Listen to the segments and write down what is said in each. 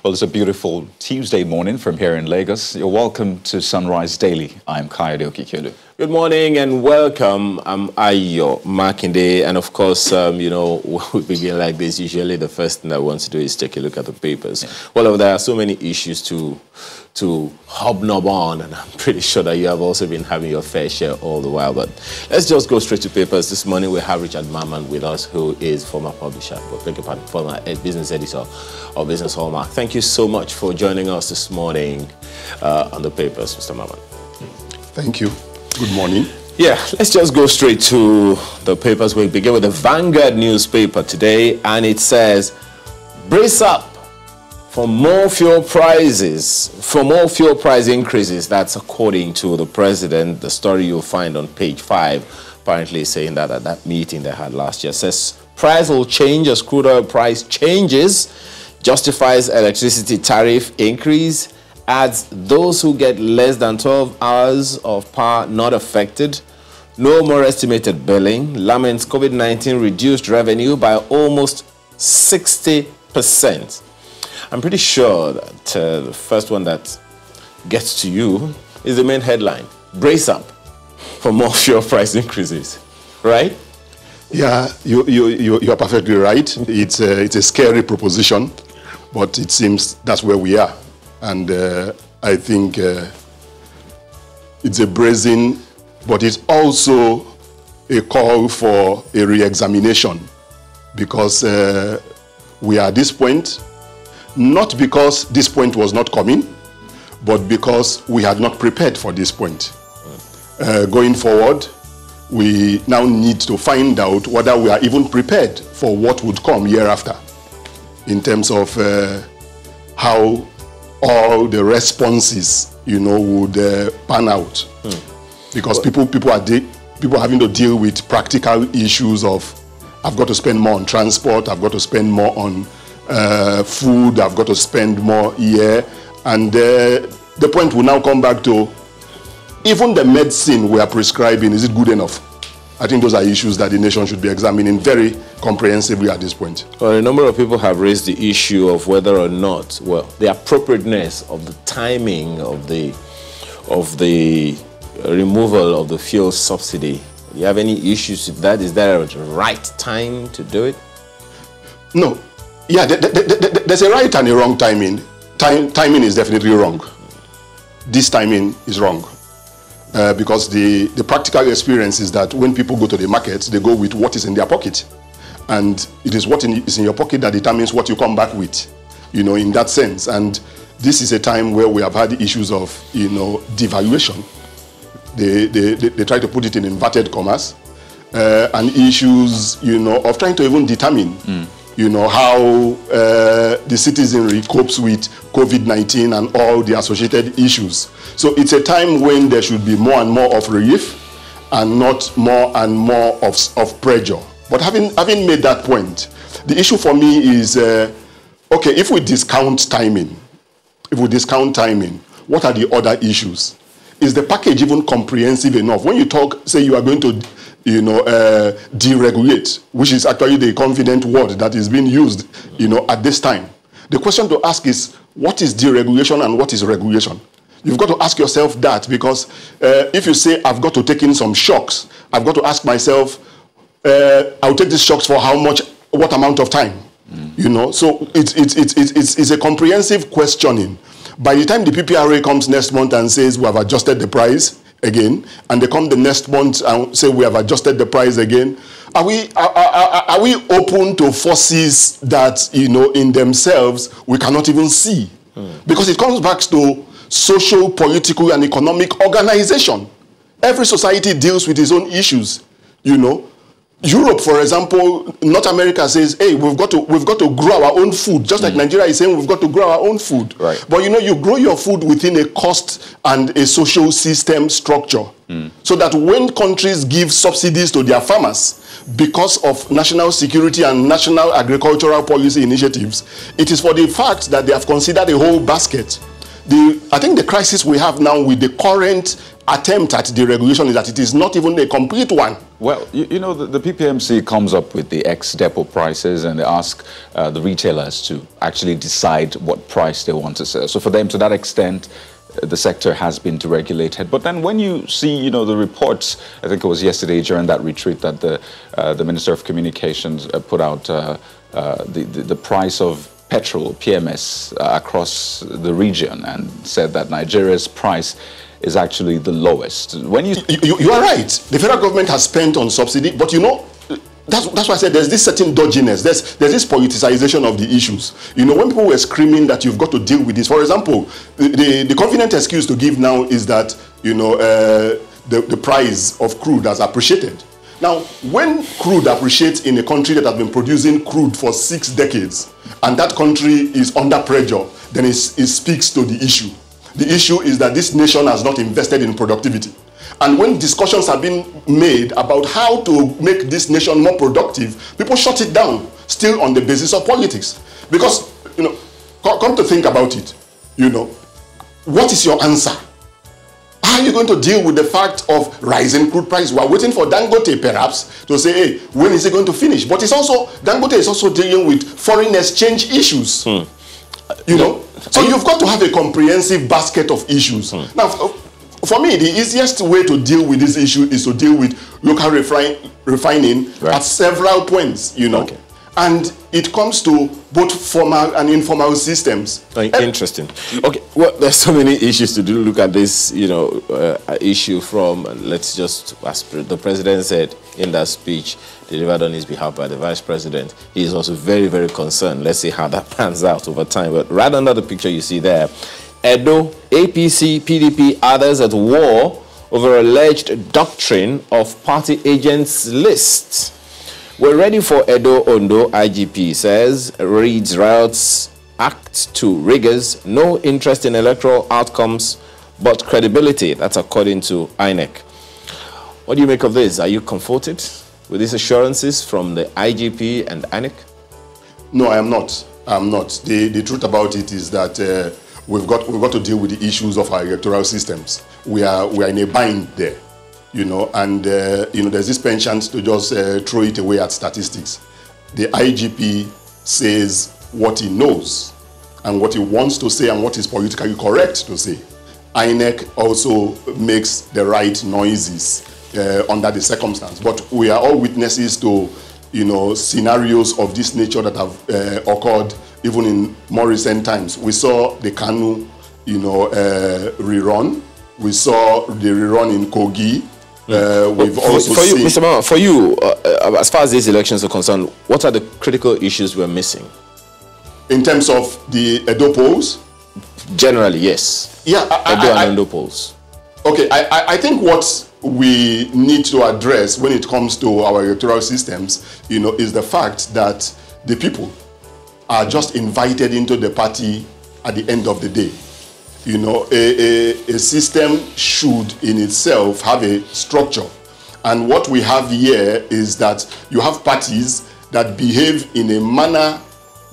Well, it's a beautiful Tuesday morning from here in Lagos. You're welcome to Sunrise Daily. I'm Kayode Okikelu. Good morning and welcome. I'm Ayo Makinde, and of course, you know, when we begin like this, usually the first thing I want to do is take a look at the papers. Yeah. Well, there are so many issues to hobnob on, and I'm pretty sure that you have also been having your fair share all the while. But let's just go straight to papers. This morning we have Richard Mammah with us, who is former publisher, former business editor of Business Hallmark. Thank you so much for joining us this morning on the papers, Mr. Mammah. Thank you. Good morning. Yeah, let's just go straight to the papers. We'll begin with the Vanguard newspaper today, and it says, brace up for more fuel prices, price increases. That's according to the president. The story you'll find on page 5, apparently saying that at that meeting they had last year, says price will change as crude oil price changes, justifies electricity tariff increase, adds those who get less than 12 hours of power not affected, no more estimated billing, laments COVID-19 reduced revenue by almost 60%. I'm pretty sure that the first one that gets to you is the main headline. Brace up for more fuel price increases, right? Yeah, you are perfectly right. It's a scary proposition, but it seems that's where we are. And I think it's a bracing, but it's also a call for a re-examination, because we are at this point, not because this point was not coming, but because we had not prepared for this point. Going forward, we now need to find out whether we are even prepared for what would come year after, in terms of how all the responses, you know, would pan out. Because people are having to deal with practical issues of, I've got to spend more on transport, I've got to spend more on food, I've got to spend more here. And the point will now come back to, even the medicine we are prescribing, is it good enough? I think those are issues that the nation should be examining very comprehensively at this point. Well, a number of people have raised the issue of whether or not, well, the appropriateness of the timing of the removal of the fuel subsidy. Do you have any issues with that? Is there a right time to do it? No. Yeah, there's a right and a wrong timing. Timing is definitely wrong. This timing is wrong. Because the practical experience is that when people go to the market, they go with what is in their pocket. And it is what is in your pocket that determines what you come back with, you know, in that sense. And this is a time where we have had issues of, you know, devaluation. They try to put it in inverted commas. And issues, you know, of trying to even determine, you know, how the citizenry copes with COVID-19 and all the associated issues. So it's a time when there should be more and more of relief and not more and more of pressure. But having made that point, the issue for me is, okay, if we discount timing, what are the other issues? Is the package even comprehensive enough? When you talk, say you are going to, you know, deregulate, which is actually the confident word that is being used, you know, at this time. The question to ask is, what is deregulation and what is regulation? You've got to ask yourself that, because if you say, I've got to take in some shocks, I've got to ask myself, I'll take these shocks for how much, what amount of time? You know, so it's a comprehensive questioning. By the time the PPRA comes next month and says we have adjusted the price again, and they come the next month and say we have adjusted the price again, are we open to forces that, you know, in themselves we cannot even see? Because it comes back to social, political, and economic organization. Every society deals with its own issues, you know. Europe, for example, North America says, hey, we've got to grow our own food, just like Nigeria is saying we've got to grow our own food. Right. But you know, you grow your food within a cost and a social system structure. So that when countries give subsidies to their farmers because of national security and national agricultural policy initiatives, it is for the fact that they have considered a whole basket. I think the crisis we have now with the current attempt at deregulation is that it is not even a complete one. Well, you know, the PPMC comes up with the ex-depot prices, and they ask the retailers to actually decide what price they want to sell. So for them, to that extent, the sector has been deregulated. But then when you see, you know, the reports, I think it was yesterday during that retreat that the Minister of Communications put out the price of petrol, PMS, across the region, and said that Nigeria's price is actually the lowest. When you are right. The federal government has spent on subsidy, but you know, that's why I said there's this certain dodginess. There's this politicization of the issues. You know, when people were screaming that you've got to deal with this, for example, the convenient excuse to give now is that, you know, the price of crude has appreciated. Now, when crude appreciates in a country that has been producing crude for 6 decades, and that country is under pressure, then it speaks to the issue. The issue is that this nation has not invested in productivity. And when discussions have been made about how to make this nation more productive, people shut it down, still on the basis of politics. Because, you know, come to think about it, you know, what is your answer? How are you going to deal with the fact of rising crude price? We are waiting for Dangote perhaps to say, hey, when is it going to finish? But it's also, Dangote is also dealing with foreign exchange issues. You know, so you've got to have a comprehensive basket of issues. Now, for me, the easiest way to deal with this issue is to deal with local refining at several points, you know. And it comes to both formal and informal systems. Interesting. Okay, well, there's so many issues to do. Look at this, you know, issue from, let's just, as the president said in that speech delivered on his behalf by the vice president, he is also very, very concerned. Let's see how that pans out over time. But right under the picture you see there, Edo, APC, PDP, others at war over alleged doctrine of party agents list. We're ready for Edo Ondo, IGP says, reads riots, act to rigors, no interest in electoral outcomes, but credibility. That's according to INEC. What do you make of this? Are you comforted with these assurances from the IGP and INEC? No, I am not. I'm not. The truth about it is that we've got to deal with the issues of our electoral systems. We are in a bind there. You know, and you know, there's this penchant to just throw it away at statistics. The IGP says what he knows and what he wants to say and what is politically correct to say. INEC also makes the right noises under the circumstance. But we are all witnesses to, you know, scenarios of this nature that have occurred even in more recent times. We saw the Kanu, you know, rerun. We saw the rerun in Kogi. We've also for you, seen... Mr. Mammah, for you, as far as these elections are concerned, what are the critical issues we're missing? In terms of the Edo polls? Generally, yes. Yeah, Edo and Ondo polls. Okay, I think what we need to address when it comes to our electoral systems, you know, is the fact that the people are just invited into the party at the end of the day. You know, a system should in itself have a structure. And what we have here is that you have parties that behave in a manner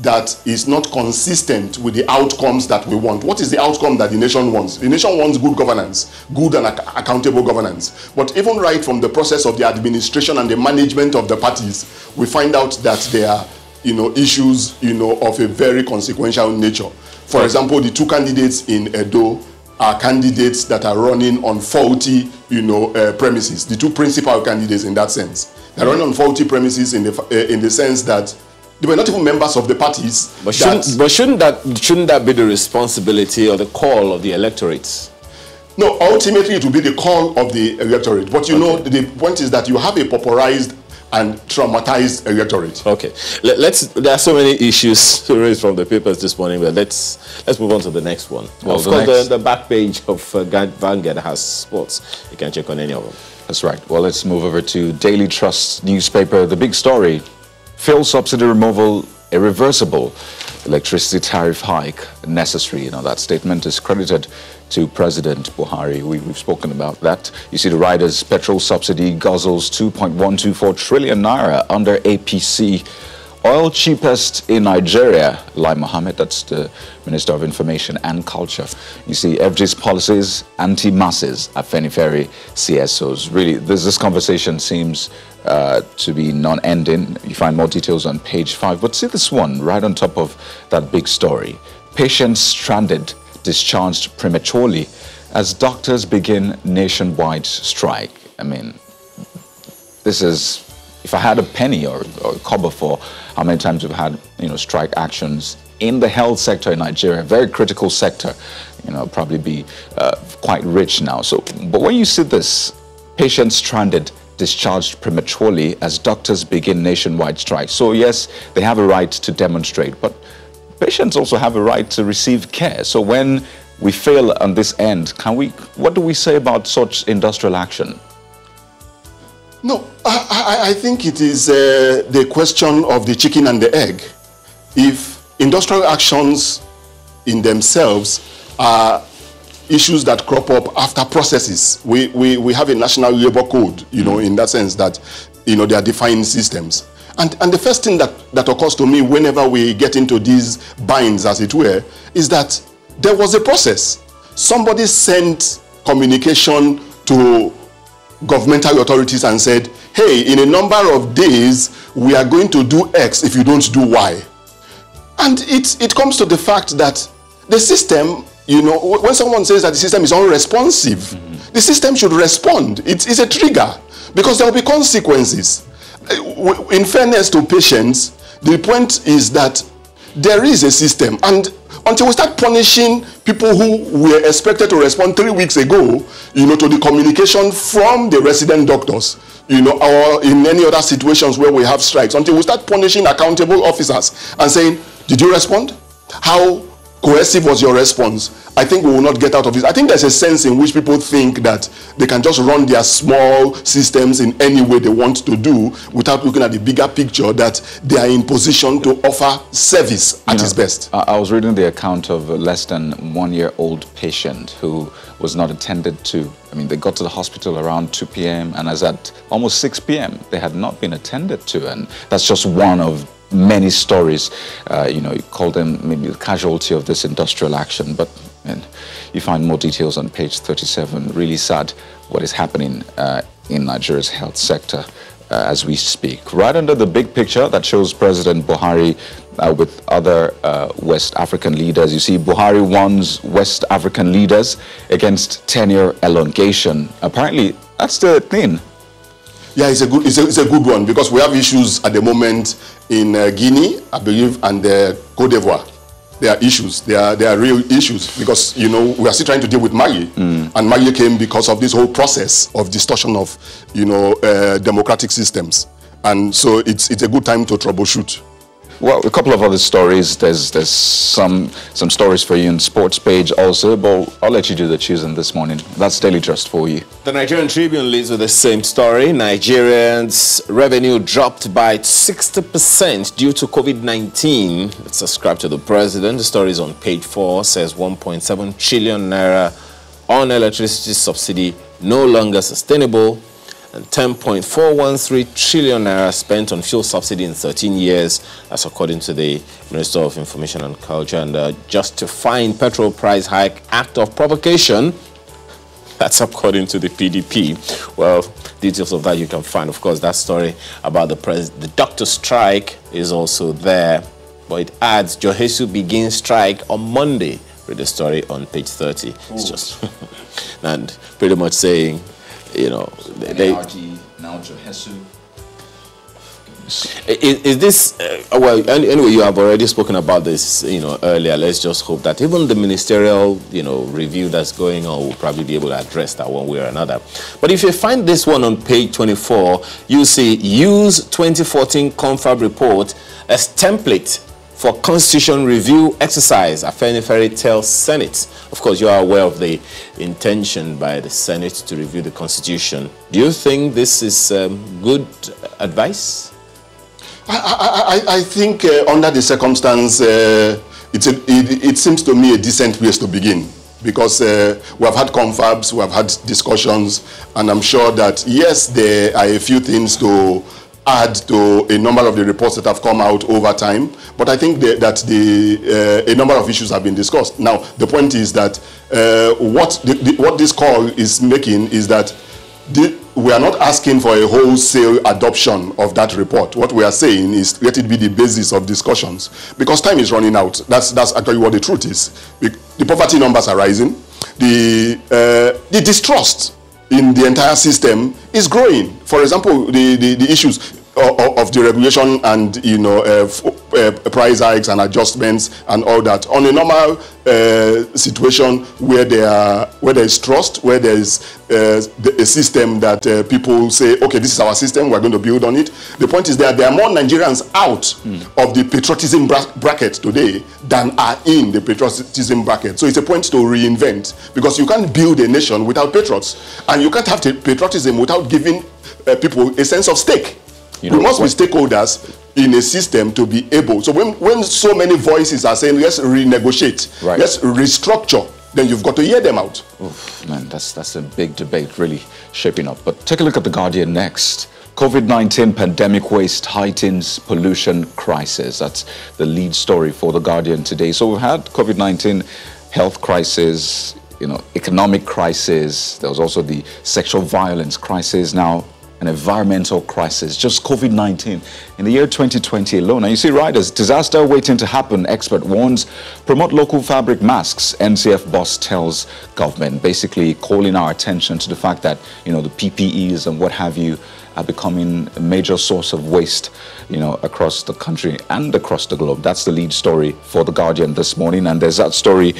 that is not consistent with the outcomes that we want. What is the outcome that the nation wants? The nation wants good governance, good and accountable governance. But even right from the process of the administration and the management of the parties, we find out that there are, you know, issues, you know, of a very consequential nature. For example, the two candidates in Edo are candidates that are running on faulty, you know, premises. The two principal candidates in that sense. They're running on faulty premises in the sense that they were not even members of the parties. But shouldn't that be the responsibility or the call of the electorate? No, ultimately it will be the call of the electorate. But you know, the point is that you have a pauperized and traumatized electorate. Okay, there are so many issues to raise from the papers this morning, but let's move on to the next one. Well, of course, the back page of Vanguard has sports. You can check on any of them. That's right. Well, let's move over to Daily Trust newspaper. The big story: fuel subsidy removal irreversible, electricity tariff hike necessary. You know, that statement is credited to President Buhari. We've spoken about that. You see, the riders' petrol subsidy guzzles 2.124 trillion naira under APC Oil cheapest in Nigeria, Lai Mohammed, that's the Minister of Information and Culture. You see, FG's policies, anti-masses, Afenifere CSOs. Really, this conversation seems to be non-ending. You find more details on page 5. But see this one right on top of that big story. Patients stranded, discharged prematurely as doctors begin nationwide strike. I mean, this is, if I had a penny or a kobo for how many times we've had, strike actions in the health sector in Nigeria, a very critical sector, probably be quite rich now. So, but when you see this, patients stranded, discharged prematurely as doctors begin nationwide strike. So yes, they have a right to demonstrate, but patients also have a right to receive care. So when we fail on this end, what do we say about such industrial action? No, I think it is the question of the chicken and the egg. If industrial actions in themselves are issues that crop up after processes, we have a national labor code, in that sense that, there are defined systems. And the first thing that occurs to me whenever we get into these binds, as it were, is that there was a process. Somebody sent communication to governmental authorities and said, hey, in a number of days, we are going to do X if you don't do Y. And it comes to the fact that the system, when someone says that the system is unresponsive, the system should respond. It's a trigger because there will be consequences. In fairness to patients, the point is that there is a system, and until we start punishing people who were expected to respond 3 weeks ago, to the communication from the resident doctors, or in any other situations where we have strikes, until we start punishing accountable officers and saying, did you respond? How coercive was your response? I think we will not get out of this. I think there's a sense in which people think that they can just run their small systems in any way they want to do without looking at the bigger picture, that they are in position to offer service at its best. I was reading the account of a less than 1-year-old patient who was not attended to. I mean, they got to the hospital around 2 p.m. and as at almost 6 p.m. they had not been attended to, and that's just one of many stories. You call them maybe the casualty of this industrial action, but you find more details on page 37. Really sad what is happening in Nigeria's health sector as we speak. Right under the big picture that shows President Buhari with other West African leaders, you see Buhari warns West African leaders against tenure elongation. Apparently, that's the thing. Yeah, it's a good one, because we have issues at the moment in Guinea, I believe, and Côte d'Ivoire. There are issues. There are real issues, because we are still trying to deal with Mali, and Mali came because of this whole process of distortion of democratic systems, and so it's a good time to troubleshoot. Well, a couple of other stories. There's some stories for you in sports page also, but I'll let you do the choosing this morning. That's Daily Trust for you. The Nigerian Tribune leads with the same story. Nigerians' revenue dropped by 60% due to COVID-19. Let's subscribe to the president. The story is on page 4, says 1.7 trillion naira on electricity subsidy no longer sustainable, and 10.413 trillion naira spent on fuel subsidy in 13 years, as according to the Minister of Information and Culture. And justifying petrol price hike act of provocation, that's according to the PDP. Well, details of that you can find. Of course, that story about the doctor strike is also there. But it adds, Johesu begins strike on Monday. Read the story on page 30. It's just, and pretty much saying, now Johesu. Is this, well, anyway, you have already spoken about this, earlier. Let's just hope that even the ministerial, review that's going on will probably be able to address that one way or another. But if you find this one on page 24, you see, use 2014 Confab report as template for Constitution review exercise. Afenifere tells Senate. Of course, you are aware of the intention by the Senate to review the Constitution. Do you think this is good advice? I think under the circumstance, it seems to me a decent place to begin, because we have had confabs, we have had discussions, and I'm sure that, yes, there are a few things to add to a number of the reports that have come out over time. But I think that a number of issues have been discussed. Now, the point is that what this call is making is that we are not asking for a wholesale adoption of that report. What we are saying is let it be the basis of discussions, because time is running out. That's actually what the truth is. The poverty numbers are rising. The distrust in the entire system is growing. For example, the issues of the regulation and price hikes and adjustments and all that. On a normal situation where there is trust, where there is a system that people say, okay, this is our system, we're going to build on it. The point is that there are more Nigerians out of the patriotism bracket today than are in the patriotism bracket. So it's a point to reinvent, because you can't build a nation without patriots, and you can't have patriotism without giving people a sense of stake. We must be stakeholders in a system to be able. So when so many voices are saying, let's renegotiate, let's restructure, then you've got to hear them out. Oof, man, that's a big debate really shaping up. But take a look at The Guardian next. COVID-19 pandemic waste heightens pollution crisis. That's the lead story for The Guardian today. So we've had COVID-19 health crisis, economic crisis. There was also the sexual violence crisis. Now, an environmental crisis, just COVID-19 in the year 2020 alone. And you see, riders, disaster waiting to happen, expert warns. Promote local fabric masks, NCF boss tells government, basically calling our attention to the fact that, the PPEs and what have you are becoming a major source of waste, across the country and across the globe. That's the lead story for The Guardian this morning. And there's that story,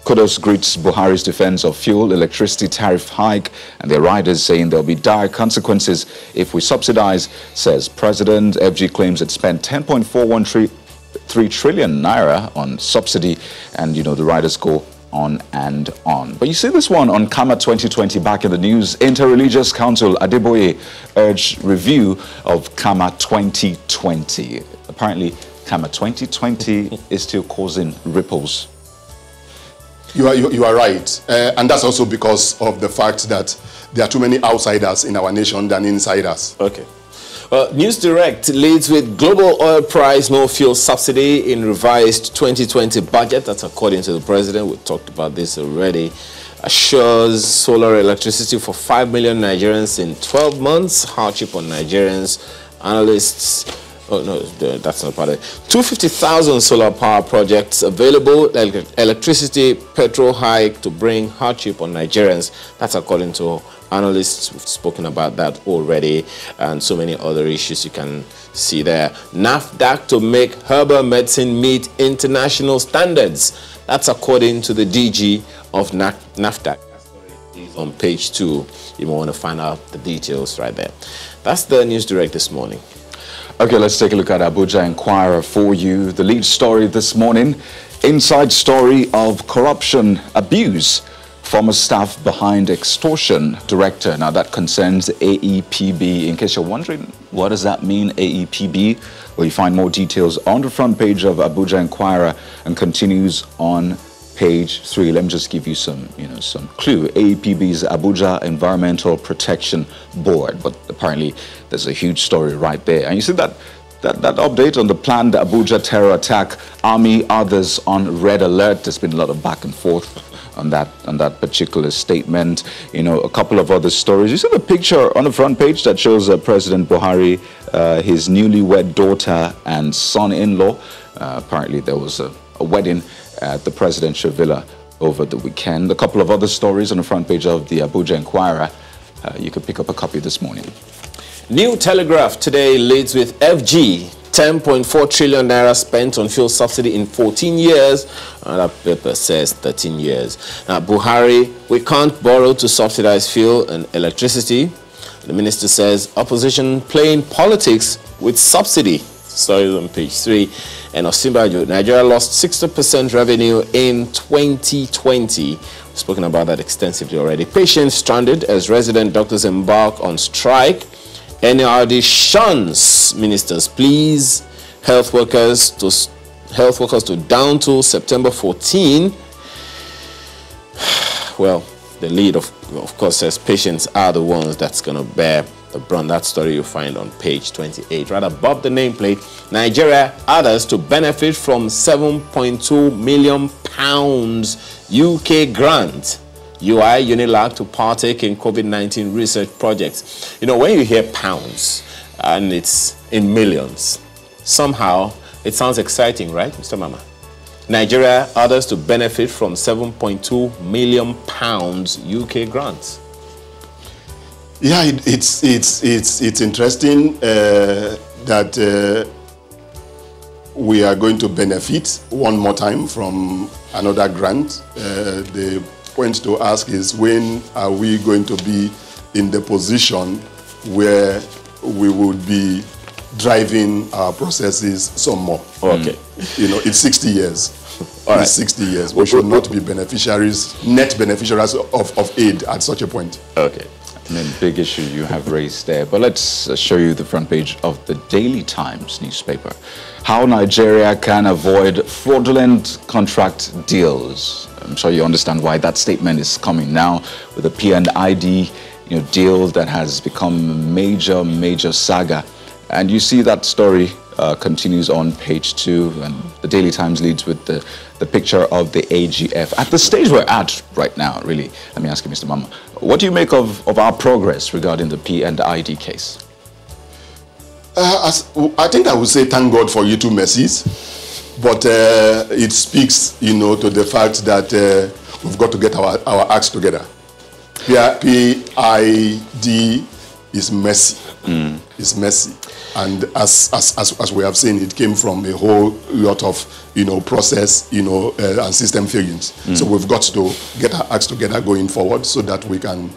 Kudos greets Buhari's defense of fuel, electricity tariff hike, and their riders saying there'll be dire consequences if we subsidize, says President. FG claims it spent 10.413 trillion naira on subsidy, and the riders go on and on. But you see this one on Mammah 2020 back in the news. Interreligious Council Adeboye urged review of Mammah 2020. Apparently, Mammah 2020 is still causing ripples. You are right, and that's also because of the fact that there are too many outsiders in our nation than insiders. Okay. News Direct leads with global oil price, no fuel subsidy in revised 2020 budget. That's according to the president. We talked about this already. Assures solar electricity for 5 million Nigerians in 12 months. Hardship on Nigerians. Analysts. Oh, no, that's not part of it. 250,000 solar power projects available. Electricity, petrol hike to bring hardship on Nigerians. That's according to analysts. We've spoken about that already. And so many other issues you can see there. NAFDAC to make herbal medicine meet international standards. That's according to the DG of NAFDAC. On page 2, you might want to find out the details right there. That's the News Direct this morning. Okay, let's take a look at Abuja Inquirer for you. The lead story this morning, inside story of corruption abuse. Former staff behind extortion director. Now that concerns AEPB. In case you're wondering, what does that mean, AEPB? Well, you find more details on the front page of Abuja Inquirer and continues on page 3. Let me just give you some clue. AEPB's Abuja Environmental Protection Board. But apparently there's a huge story right there. And you see that update on the planned Abuja terror attack, army, others on red alert. There's been a lot of back and forth on that particular statement. A couple of other stories. You see the picture on the front page that shows President Buhari, his newlywed daughter and son-in-law. Apparently there was a wedding at the presidential villa over the weekend. A couple of other stories on the front page of the Abuja Inquirer. You could pick up a copy this morning. New Telegraph today leads with FG, 10.4 trillion naira spent on fuel subsidy in 14 years. That paper says 13 years. Now, Buhari, we can't borrow to subsidize fuel and electricity. The minister says opposition playing politics with subsidy. Stories on page 3. And Osinbajo, Nigeria lost 60% revenue in 2020. We've spoken about that extensively already. Patients stranded as resident doctors embark on strike. NRD shuns ministers, please health workers to down to September 14. Well, the lead of course says patients are the ones that's going to bear the brand. That story you find on page 28. Right above the nameplate, Nigeria, others to benefit from £7.2 million UK grant. UI Unilag to partake in COVID-19 research projects. You know, when you hear pounds and it's in millions, somehow it sounds exciting, right, Mr. Mammah? Nigeria, others to benefit from £7.2 million UK grants. Yeah, it's interesting that we are going to benefit one more time from another grant. The point to ask is, when are we going to be in the position where we would be driving our processes some more? Okay. You know, it's 60 years. All right. It's 60 years. We should not be beneficiaries, net beneficiaries of aid at such a point. Okay. I mean, big issue you have raised there. But let's show you the front page of the Daily Times newspaper. How Nigeria can avoid fraudulent contract deals. I'm sure you understand why that statement is coming now with the P&ID deal that has become a major saga. And you see that story continues on page 2, and the Daily Times leads with the picture of the AGF. At the stage we're at right now, really, let me ask you, Mr. Mammah, what do you make of our progress regarding the P&ID case? I think I would say thank God for you two mercies, but it speaks, to the fact that we've got to get our acts together. P-I-D is messy. It's messy, and as we have seen, it came from a whole lot of process and system failings. So we've got to get our acts together going forward so that we can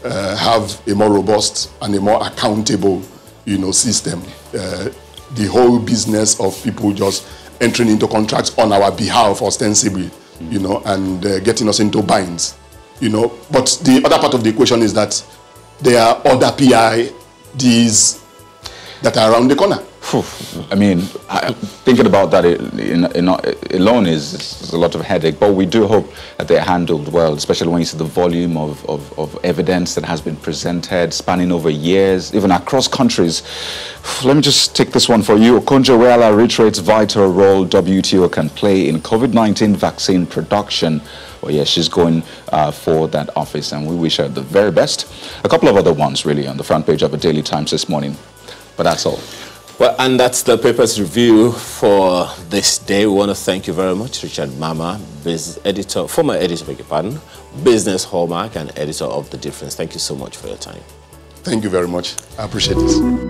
have a more robust and a more accountable system. The whole business of people just entering into contracts on our behalf ostensibly, and getting us into binds, But the other part of the equation is that there are other PIDs that are around the corner. I mean, thinking about that alone is a lot of headache, but we do hope that they're handled well, especially when you see the volume of evidence that has been presented, spanning over years, even across countries. Let me just take this one for you. Okonjo-Iweala reiterates vital role WTO can play in COVID-19 vaccine production. Well, yeah, she's going for that office, and we wish her the very best. A couple of other ones, really, on the front page of the Daily Times this morning, but that's all. Well, and that's the paper's review for this day. We want to thank you very much, Richard Mammah, former editor, Business Hallmark and editor of The Difference. Thank you so much for your time. Thank you very much. I appreciate this.